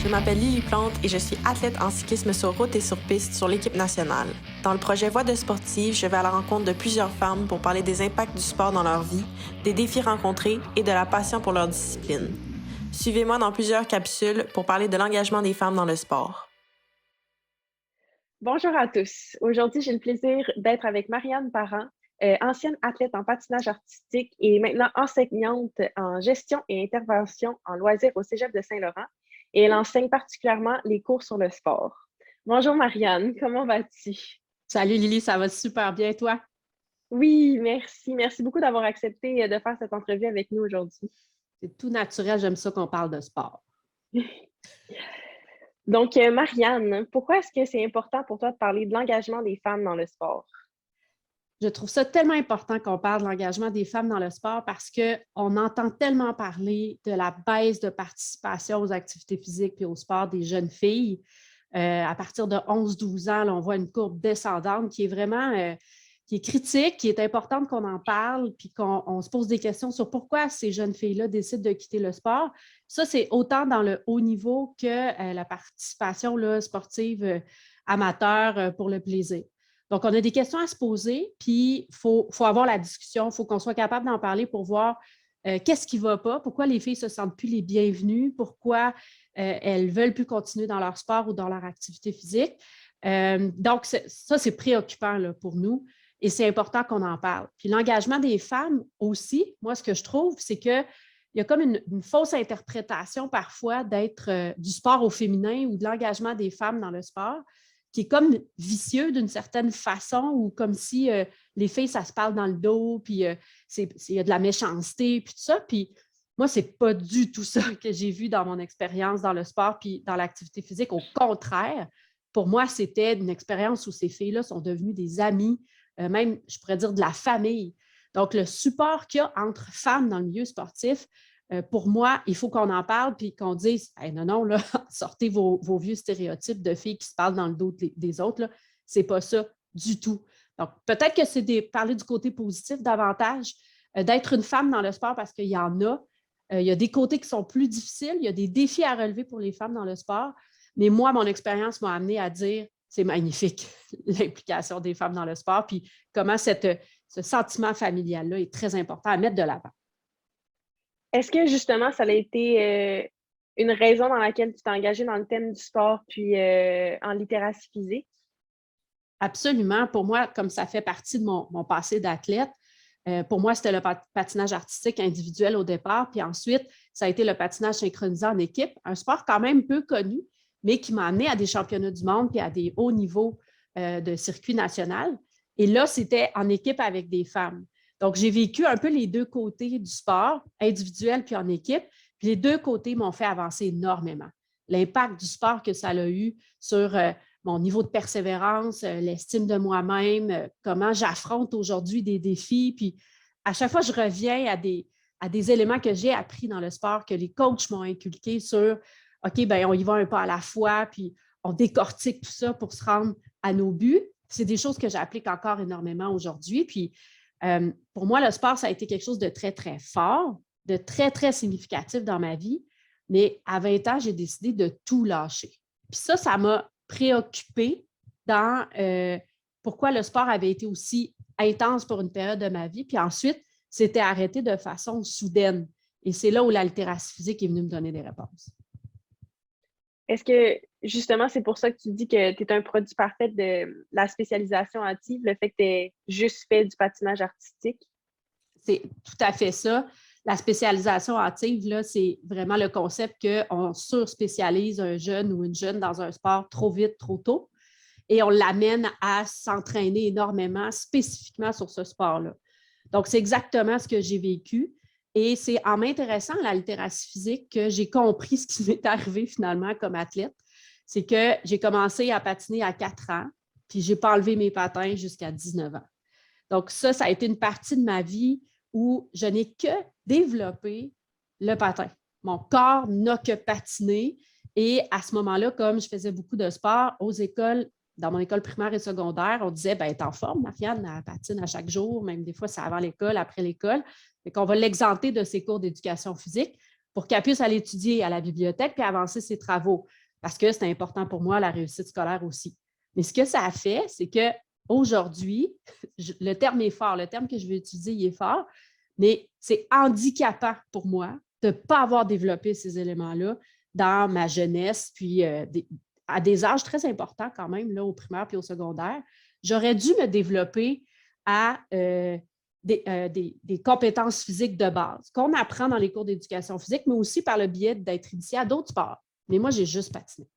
Je m'appelle Lily Plante et je suis athlète en cyclisme sur route et sur piste sur l'équipe nationale. Dans le projet Voix de sportive, je vais à la rencontre de plusieurs femmes pour parler des impacts du sport dans leur vie, des défis rencontrés et de la passion pour leur discipline. Suivez-moi dans plusieurs capsules pour parler de l'engagement des femmes dans le sport. Bonjour à tous. Aujourd'hui, j'ai le plaisir d'être avec Marianne Parent, ancienne athlète en patinage artistique et maintenant enseignante en gestion et intervention en loisirs au Cégep de Saint-Laurent. Et elle enseigne particulièrement les cours sur le sport. Bonjour Marianne, comment vas-tu? Salut Lily, ça va super bien, toi? Oui, merci. Merci beaucoup d'avoir accepté de faire cette entrevue avec nous aujourd'hui. C'est tout naturel, j'aime ça qu'on parle de sport. Donc, Marianne, pourquoi est-ce que c'est important pour toi de parler de l'engagement des femmes dans le sport? Je trouve ça tellement important qu'on parle de l'engagement des femmes dans le sport parce qu'on entend tellement parler de la baisse de participation aux activités physiques et au sport des jeunes filles. À partir de 11-12 ans, là, on voit une courbe descendante qui est vraiment qui est critique, qui est importante qu'on en parle, puis qu'on se pose des questions sur pourquoi ces jeunes filles-là décident de quitter le sport. Ça, c'est autant dans le haut niveau que la participation là, sportive amateur pour le plaisir. Donc, on a des questions à se poser, puis il faut avoir la discussion, il faut qu'on soit capable d'en parler pour voir qu'est-ce qui ne va pas, pourquoi les filles ne se sentent plus les bienvenues, pourquoi elles ne veulent plus continuer dans leur sport ou dans leur activité physique. Donc, ça, c'est préoccupant là, pour nous. Et c'est important qu'on en parle. Puis l'engagement des femmes aussi, moi, ce que je trouve, c'est qu'il y a comme une fausse interprétation parfois d'être du sport au féminin ou de l'engagement des femmes dans le sport, qui est comme vicieux d'une certaine façon ou comme si les filles, ça se parle dans le dos, puis il y a de la méchanceté, puis tout ça. Puis moi, ce n'est pas du tout ça que j'ai vu dans mon expérience dans le sport puis dans l'activité physique. Au contraire, pour moi, c'était une expérience où ces filles-là sont devenues des amies, même, je pourrais dire, de la famille. Donc, le support qu'il y a entre femmes dans le milieu sportif, pour moi, il faut qu'on en parle puis qu'on dise hey, non, là, sortez vos vieux stéréotypes de filles qui se parlent dans le dos des autres. Ce n'est pas ça du tout. Donc, peut-être que c'est parler du côté positif davantage, d'être une femme dans le sport parce qu'il y en a. Il y a des côtés qui sont plus difficiles, il y a des défis à relever pour les femmes dans le sport. Mais moi, mon expérience m'a amené à dire c'est magnifique, l'implication des femmes dans le sport, puis comment ce sentiment familial-là est très important à mettre de l'avant. Est-ce que justement, ça a été une raison dans laquelle tu t'es engagée dans le thème du sport puis en littératie physique? Absolument. Pour moi, comme ça fait partie de mon passé d'athlète, pour moi, c'était le patinage artistique individuel au départ, puis ensuite, ça a été le patinage synchronisé en équipe, un sport quand même peu connu, mais qui m'a amené à des championnats du monde puis à des hauts niveaux de circuit national. Et là, c'était en équipe avec des femmes. Donc, j'ai vécu un peu les deux côtés du sport, individuel puis en équipe. Puis les deux côtés m'ont fait avancer énormément. L'impact du sport que ça a eu sur mon niveau de persévérance, l'estime de moi-même, comment j'affronte aujourd'hui des défis. Puis à chaque fois, je reviens à des éléments que j'ai appris dans le sport, que les coachs m'ont inculqué sur OK, bien, on y va un pas à la fois, puis on décortique tout ça pour se rendre à nos buts. C'est des choses que j'applique encore énormément aujourd'hui. Puis pour moi, le sport, ça a été quelque chose de très, très fort, de très, très significatif dans ma vie. Mais à 20 ans, j'ai décidé de tout lâcher. Puis ça m'a préoccupée dans pourquoi le sport avait été aussi intense pour une période de ma vie. Puis ensuite, c'était arrêté de façon soudaine. Et c'est là où la littératie physique est venue me donner des réponses. Est-ce que, justement, c'est pour ça que tu dis que tu es un produit parfait de la spécialisation hâtive, le fait que tu aies juste fait du patinage artistique? C'est tout à fait ça. La spécialisation hâtive, là, c'est vraiment le concept qu'on surspécialise un jeune ou une jeune dans un sport trop vite, trop tôt, et on l'amène à s'entraîner énormément spécifiquement sur ce sport-là. Donc, c'est exactement ce que j'ai vécu. Et c'est en m'intéressant à la littératie physique que j'ai compris ce qui m'est arrivé finalement comme athlète. C'est que j'ai commencé à patiner à 4 ans, puis je n'ai pas enlevé mes patins jusqu'à 19 ans. Donc ça a été une partie de ma vie où je n'ai que développé le patin. Mon corps n'a que patiné. Et à ce moment-là, comme je faisais beaucoup de sport aux écoles, dans mon école primaire et secondaire, on disait, ben, t'es en forme, Marianne, elle patine à chaque jour, même des fois, c'est avant l'école, après l'école. Fait qu'on va l'exenter de ses cours d'éducation physique. pour qu'elle puisse aller étudier à la bibliothèque puis avancer ses travaux, parce que c'est important pour moi, la réussite scolaire aussi. Mais ce que ça a fait, c'est qu'aujourd'hui, le terme est fort, le terme que je vais utiliser, il est fort, mais c'est handicapant pour moi de ne pas avoir développé ces éléments-là dans ma jeunesse, puis à des âges très importants quand même, là, au primaire puis au secondaire. J'aurais dû me développer à des compétences physiques de base qu'on apprend dans les cours d'éducation physique, mais aussi par le biais d'être initié à d'autres sports. Mais moi, j'ai juste patiné.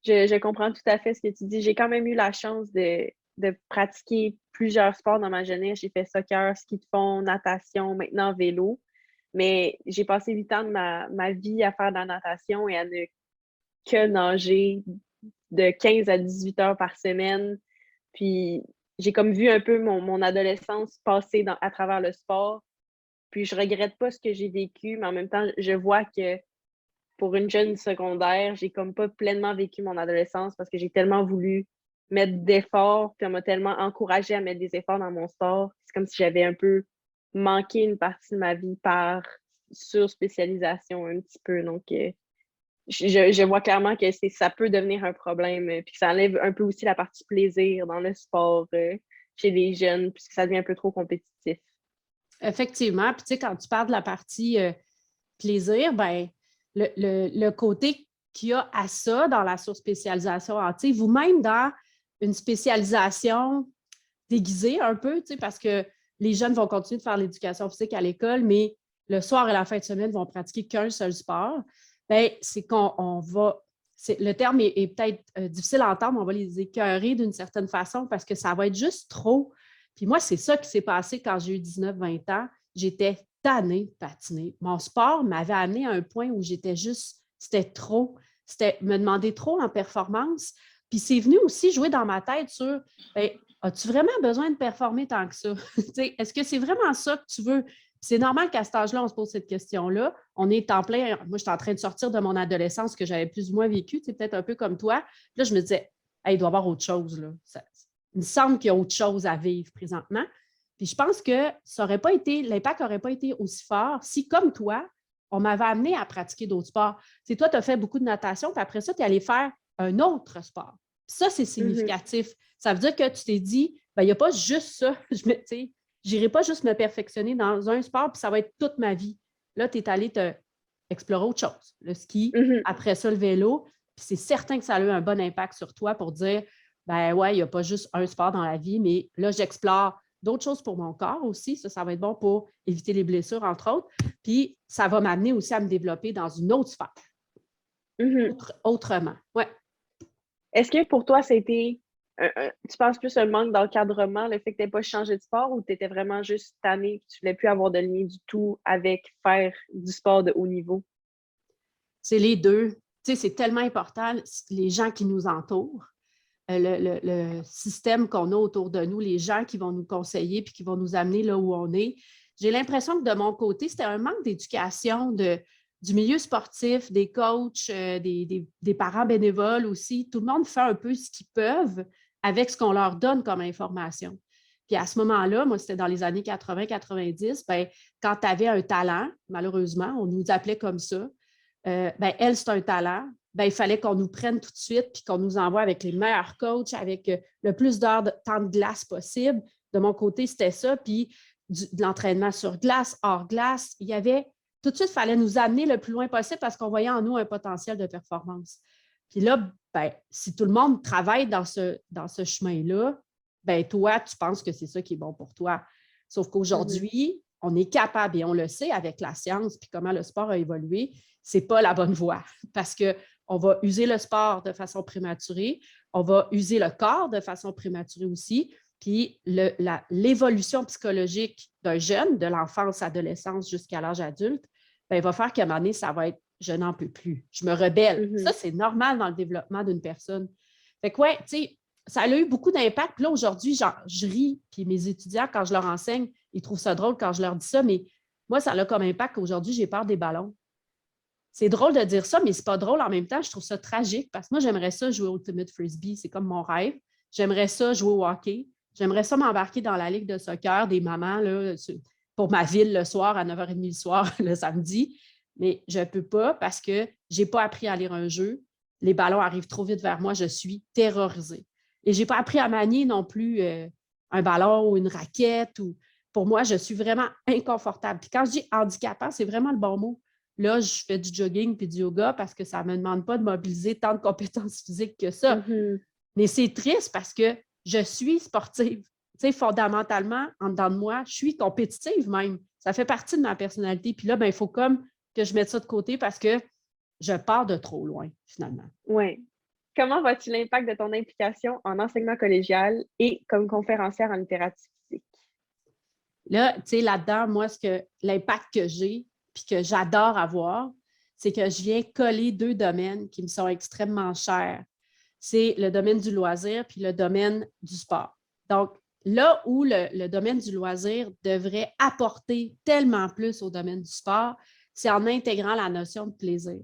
Je comprends tout à fait ce que tu dis. J'ai quand même eu la chance de pratiquer plusieurs sports dans ma jeunesse. J'ai fait soccer, ski de fond, natation, maintenant vélo. Mais j'ai passé 8 ans de ma vie à faire de la natation et à ne que nager de 15 à 18 heures par semaine. Puis j'ai comme vu un peu mon adolescence passer à travers le sport. Puis je regrette pas ce que j'ai vécu, mais en même temps, je vois que pour une jeune secondaire, j'ai comme pas pleinement vécu mon adolescence parce que j'ai tellement voulu mettre d'efforts, puis on m'a tellement encouragée à mettre des efforts dans mon sport. C'est comme si j'avais un peu manqué une partie de ma vie par surspécialisation un petit peu. Donc, je vois clairement que ça peut devenir un problème, puis que ça enlève un peu aussi la partie plaisir dans le sport chez les jeunes, puisque ça devient un peu trop compétitif. Effectivement. Puis, tu sais, quand tu parles de la partie plaisir, ben le côté qu'il y a à ça dans la surspécialisation, vous-même dans une spécialisation déguisée un peu, parce que les jeunes vont continuer de faire l'éducation physique à l'école, mais le soir et la fin de semaine vont pratiquer qu'un seul sport. Bien, c'est qu'on va... le terme est peut-être difficile à entendre, on va les écœurer d'une certaine façon parce que ça va être juste trop. Puis moi, c'est ça qui s'est passé quand j'ai eu 19-20 ans. J'étais tannée de patiner. Mon sport m'avait amené à un point où c'était trop. C'était me demander trop en performance. Puis c'est venu aussi jouer dans ma tête sur, bien, as-tu vraiment besoin de performer tant que ça? Est-ce que c'est vraiment ça que tu veux? C'est normal qu'à cet âge-là, on se pose cette question-là. On est en plein. Moi, j'étais en train de sortir de mon adolescence que j'avais plus ou moins vécu, peut-être un peu comme toi. Puis là, je me disais, hey, il doit y avoir autre chose. Là. Il me semble qu'il y a autre chose à vivre présentement. Puis je pense que l'impact n'aurait pas été aussi fort si, comme toi, on m'avait amené à pratiquer d'autres sports. C'est toi, tu as fait beaucoup de natation, puis après ça, tu es allé faire un autre sport. Puis ça, c'est significatif. Ça veut dire que tu t'es dit, il n'y a pas juste ça. Je n'irai pas juste me perfectionner dans un sport, puis ça va être toute ma vie. Là, tu es allé explorer autre chose. Le ski, après ça, le vélo. Puis c'est certain que ça a eu un bon impact sur toi pour dire, ben ouais, il n'y a pas juste un sport dans la vie, mais là, j'explore d'autres choses pour mon corps aussi. Ça va être bon pour éviter les blessures, entre autres. Puis ça va m'amener aussi à me développer dans une autre sphère. Autrement. Ouais. Est-ce que pour toi, c'était, tu penses plus un manque d'encadrement, le fait que tu n'aies pas changé de sport, ou tu étais vraiment juste tannée et tu ne voulais plus avoir de lien du tout avec faire du sport de haut niveau? C'est les deux. Tu sais, c'est tellement important, les gens qui nous entourent, le système qu'on a autour de nous, les gens qui vont nous conseiller puis qui vont nous amener là où on est. J'ai l'impression que de mon côté, c'était un manque d'éducation du milieu sportif, des coachs, des parents bénévoles aussi. Tout le monde fait un peu ce qu'ils peuvent avec ce qu'on leur donne comme information. Puis à ce moment-là, moi, c'était dans les années 80-90, quand tu avais un talent, malheureusement, on nous appelait comme ça, elle, c'est un talent, il fallait qu'on nous prenne tout de suite puis qu'on nous envoie avec les meilleurs coachs, avec le plus d'heures de temps de glace possible. De mon côté, c'était ça. Puis de l'entraînement sur glace, hors glace, il y avait... Tout de suite, il fallait nous amener le plus loin possible parce qu'on voyait en nous un potentiel de performance. Puis là, si tout le monde travaille dans ce chemin-là, toi, tu penses que c'est ça qui est bon pour toi. Sauf qu'aujourd'hui, on est capable, et on le sait avec la science puis comment le sport a évolué, c'est pas la bonne voie parce qu'on va user le sport de façon prématurée, on va user le corps de façon prématurée aussi, puis l'évolution psychologique d'un jeune, de l'enfance, adolescence jusqu'à l'âge adulte, il va faire qu'à un moment donné, ça va être « je n'en peux plus, je me rebelle ». Ça, c'est normal dans le développement d'une personne. Fait que ouais, tu sais, ça a eu beaucoup d'impact. Puis là, aujourd'hui, je ris, puis mes étudiants, quand je leur enseigne, ils trouvent ça drôle quand je leur dis ça, mais moi, ça a comme impact qu'aujourd'hui, j'ai peur des ballons. C'est drôle de dire ça, mais c'est pas drôle en même temps. Je trouve ça tragique parce que moi, j'aimerais ça jouer au Ultimate Frisbee. C'est comme mon rêve. J'aimerais ça jouer au hockey. J'aimerais ça m'embarquer dans la ligue de soccer des mamans là, pour ma ville le soir à 9h30 le soir, le samedi. mais je ne peux pas parce que je n'ai pas appris à lire un jeu. Les ballons arrivent trop vite vers moi, je suis terrorisée. Et je n'ai pas appris à manier non plus un ballon ou une raquette. Pour moi, je suis vraiment inconfortable. Puis quand je dis handicapant, c'est vraiment le bon mot. Là, je fais du jogging puis du yoga parce que ça ne me demande pas de mobiliser tant de compétences physiques que ça. Mm-hmm. Mais c'est triste parce que je suis sportive. Tu sais, fondamentalement, en dedans de moi, je suis compétitive même. Ça fait partie de ma personnalité. Puis là, il faut comme que je mette ça de côté parce que je pars de trop loin, finalement. Oui. Comment vois-tu l'impact de ton implication en enseignement collégial et comme conférencière en littérature physique? Là, tu sais, là-dedans, moi, l'impact que j'ai puis que j'adore avoir, c'est que je viens coller 2 domaines qui me sont extrêmement chers. C'est le domaine du loisir puis le domaine du sport. Donc, là où le domaine du loisir devrait apporter tellement plus au domaine du sport, c'est en intégrant la notion de plaisir.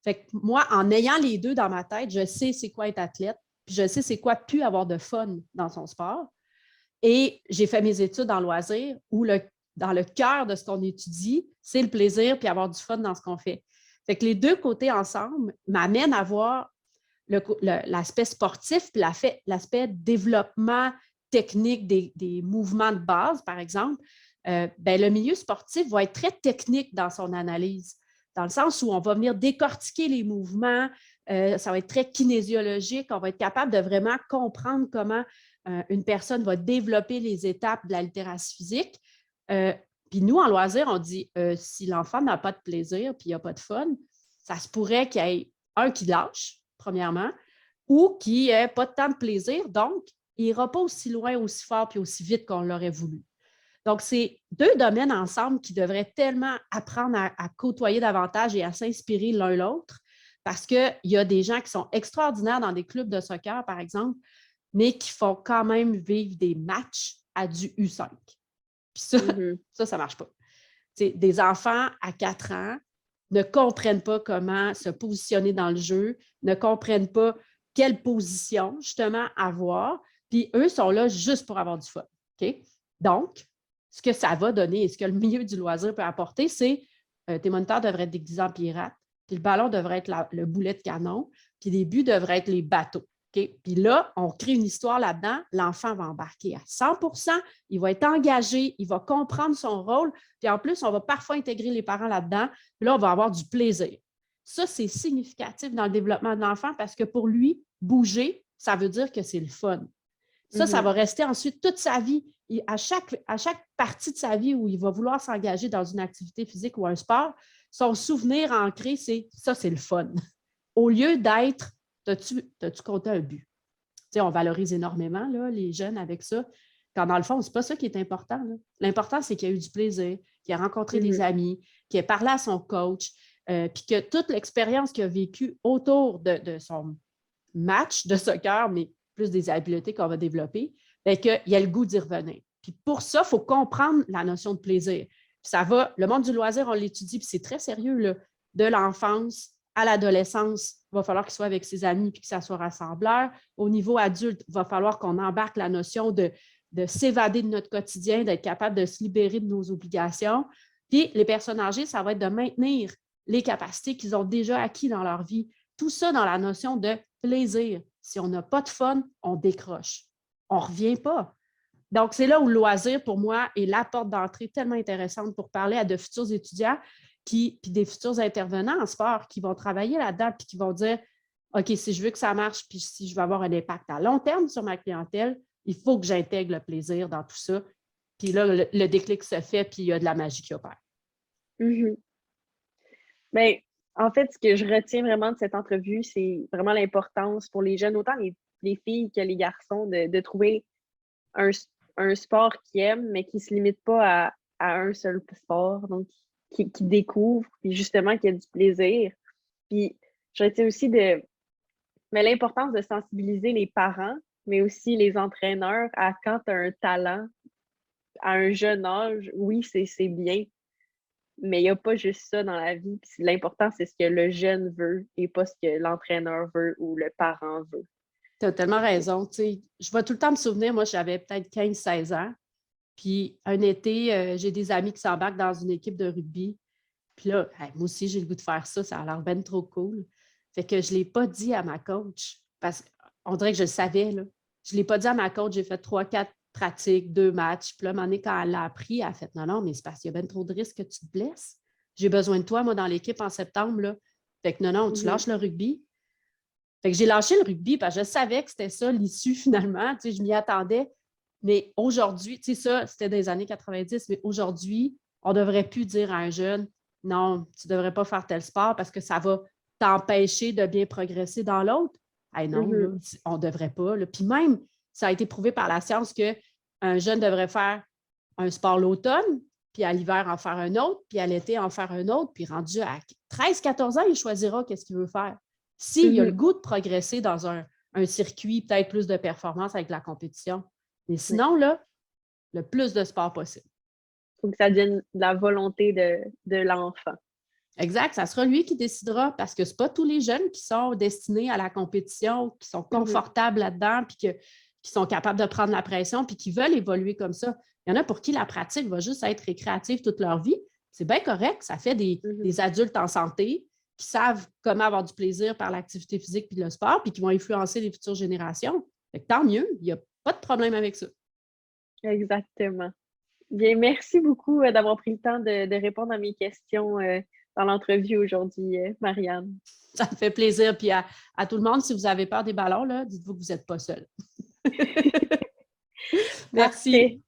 Fait que moi, en ayant les 2 dans ma tête, je sais c'est quoi être athlète, puis je sais c'est quoi plus avoir de fun dans son sport. Et j'ai fait mes études en loisir où dans le cœur de ce qu'on étudie, c'est le plaisir puis avoir du fun dans ce qu'on fait. Fait que les 2 côtés ensemble m'amènent à voir l'aspect sportif puis l'aspect développement technique des mouvements de base, par exemple. Le milieu sportif va être très technique dans son analyse, dans le sens où on va venir décortiquer les mouvements, ça va être très kinésiologique, on va être capable de vraiment comprendre comment une personne va développer les étapes de la littératie physique. Puis nous, en loisir, on dit si l'enfant n'a pas de plaisir puis il n'y a pas de fun, ça se pourrait qu'il y ait un qui lâche, premièrement, ou qui n'ait pas tant de plaisir, donc il n'ira pas aussi loin, aussi fort puis aussi vite qu'on l'aurait voulu. Donc, c'est 2 domaines ensemble qui devraient tellement apprendre à côtoyer davantage et à s'inspirer l'un l'autre parce qu'il y a des gens qui sont extraordinaires dans des clubs de soccer, par exemple, mais qui font quand même vivre des matchs à du U5. Puis ça, ça ne marche pas. T'sais, des enfants à 4 ans ne comprennent pas comment se positionner dans le jeu, ne comprennent pas quelle position, justement, avoir, puis eux sont là juste pour avoir du fun. Okay? Donc, ce que ça va donner et ce que le milieu du loisir peut apporter, c'est tes moniteurs devraient être déguisés en pirates, puis le ballon devrait être le boulet de canon, puis les buts devraient être les bateaux. Okay? Puis là, on crée une histoire là-dedans, l'enfant va embarquer à 100%, il va être engagé, il va comprendre son rôle, puis en plus, on va parfois intégrer les parents là-dedans, puis là, on va avoir du plaisir. Ça, c'est significatif dans le développement de l'enfant parce que pour lui, bouger, ça veut dire que c'est le fun. Ça va rester ensuite toute sa vie. À chaque partie de sa vie où il va vouloir s'engager dans une activité physique ou un sport, son souvenir ancré, c'est ça, c'est le fun. Au lieu d'être t'as-tu compté un but? T'sais, on valorise énormément là, les jeunes avec ça. Quand dans le fond, ce n'est pas ça qui est important. Là. L'important, c'est qu'il y a eu du plaisir, qu'il a rencontré des amis, qu'il a parlé à son coach, puis que toute l'expérience qu'il a vécue autour de son match de soccer, mais plus des habiletés qu'on va développer, qu'il y a le goût d'y revenir. Puis pour ça, il faut comprendre la notion de plaisir. Puis ça va, le monde du loisir, on l'étudie, puis c'est très sérieux, là, de l'enfance à l'adolescence, il va falloir qu'il soit avec ses amis puis que ça soit rassembleur. Au niveau adulte, il va falloir qu'on embarque la notion de s'évader de notre quotidien, d'être capable de se libérer de nos obligations. Puis les personnes âgées, ça va être de maintenir les capacités qu'ils ont déjà acquises dans leur vie. Tout ça dans la notion de plaisir. Si on n'a pas de fun, on décroche. On ne revient pas. Donc, c'est là où le loisir, pour moi, est la porte d'entrée tellement intéressante pour parler à de futurs étudiants puis des futurs intervenants en sport qui vont travailler là-dedans puis qui vont dire OK, si je veux que ça marche puis si je veux avoir un impact à long terme sur ma clientèle, il faut que j'intègre le plaisir dans tout ça. Puis là, le déclic se fait puis il y a de la magie qui opère. Bien, en fait, ce que je retiens vraiment de cette entrevue, c'est vraiment l'importance pour les jeunes, autant les filles que les garçons, de trouver un sport qu'ils aiment, mais qui ne se limite pas à un seul sport. Donc, qui découvrent, puis justement, qui a du plaisir. Puis, je retiens aussi l'importance de sensibiliser les parents, mais aussi les entraîneurs à quand tu as un talent à un jeune âge, oui, c'est bien, mais il n'y a pas juste ça dans la vie. Puis l'important, c'est ce que le jeune veut et pas ce que l'entraîneur veut ou le parent veut. Tu as tellement raison. T'sais, je vais tout le temps me souvenir, moi, j'avais peut-être 15-16 ans. Puis un été, j'ai des amis qui s'embarquent dans une équipe de rugby. Puis là, moi aussi, j'ai le goût de faire ça. Ça a l'air ben trop cool. Fait que je ne l'ai pas dit à ma coach parce qu'on dirait que je le savais, là. Je ne l'ai pas dit à ma coach. J'ai fait 3-4 pratiques, 2 matchs. Puis là, à un moment donné, quand elle l'a appris, elle a fait non, mais c'est parce qu'il y a ben trop de risques que tu te blesses. J'ai besoin de toi, moi, dans l'équipe en septembre, là. Fait que non, tu lâches le rugby. Fait que j'ai lâché le rugby parce que je savais que c'était ça l'issue finalement. Tu sais, je m'y attendais. Mais aujourd'hui, tu sais, ça, c'était des années 90, mais aujourd'hui, on ne devrait plus dire à un jeune non, tu ne devrais pas faire tel sport parce que ça va t'empêcher de bien progresser dans l'autre. Hey, non, là, on ne devrait pas. Là. Puis même, ça a été prouvé par la science qu'un jeune devrait faire un sport l'automne, puis à l'hiver en faire un autre, puis à l'été en faire un autre, puis rendu à 13-14 ans, il choisira qu'est-ce qu'il veut faire. S'il a le goût de progresser dans un circuit, peut-être plus de performance avec la compétition. Mais sinon, là, le plus de sport possible. Il faut que ça devienne la volonté de l'enfant. Exact, ça sera lui qui décidera parce que ce n'est pas tous les jeunes qui sont destinés à la compétition, qui sont confortables là-dedans, puis qui sont capables de prendre la pression, puis qui veulent évoluer comme ça. Il y en a pour qui la pratique va juste être récréative toute leur vie. C'est bien correct, ça fait des adultes en santé qui savent comment avoir du plaisir par l'activité physique puis le sport, puis qui vont influencer les futures générations. Fait que tant mieux, il n'y a pas de problème avec ça. Exactement. Bien, merci beaucoup d'avoir pris le temps de répondre à mes questions dans l'entrevue aujourd'hui, Marianne. Ça me fait plaisir. Puis à tout le monde, si vous avez peur des ballons, là, dites-vous que vous n'êtes pas seul. Merci. Parfait.